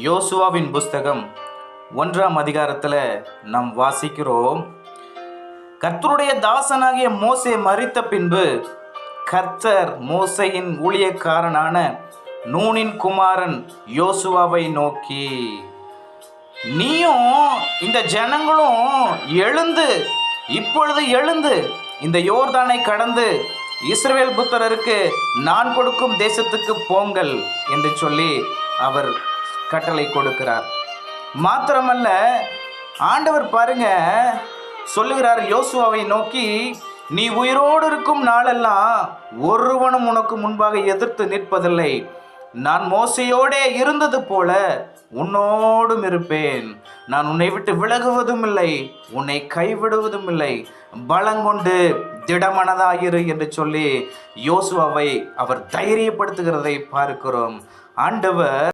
யோசுவாவின் புஸ்தகம் 1ஆம் அதிகாரத்தில் நாம் வாசிக்கிறோம். கர்த்தருடைய தாசனாகிய மோசே மரித்த பின்பு கர்த்தர் மோசேயின் ஊழியக்காரனான நூனின் குமாரன் யோசுவாவை நோக்கி, நீயும் இந்த ஜனங்களும் இப்பொழுது எழுந்து இந்த யோர்தானை கடந்து இஸ்ரவேல் புத்திரருக்கு நான் கொடுக்கும் தேசத்துக்கு போங்கள் என்று சொல்லி அவர் கட்டளை கொடுக்கிறார். மாத்திரமல்ல, ஆண்டவர் பாருங்க சொல்லுகிறார் யோசுவாவை நோக்கி, நீ உயிரோடு இருக்கும் நாளெல்லாம் ஒருவனும் உனக்கு முன்பாக எதிர்த்து நிற்பதில்லை. நான் மோசையோடே இருந்தது போல உன்னோடும் இருப்பேன். நான் உன்னை விட்டு விலகுவதும் இல்லை, உன்னை கைவிடுவதும் இல்லை. பலங்கொண்டு திடமனதாயிரு என்று சொல்லி யோசுவாவை அவர் தைரியப்படுத்துகிறதை பார்க்கிறோம். ஆண்டவர்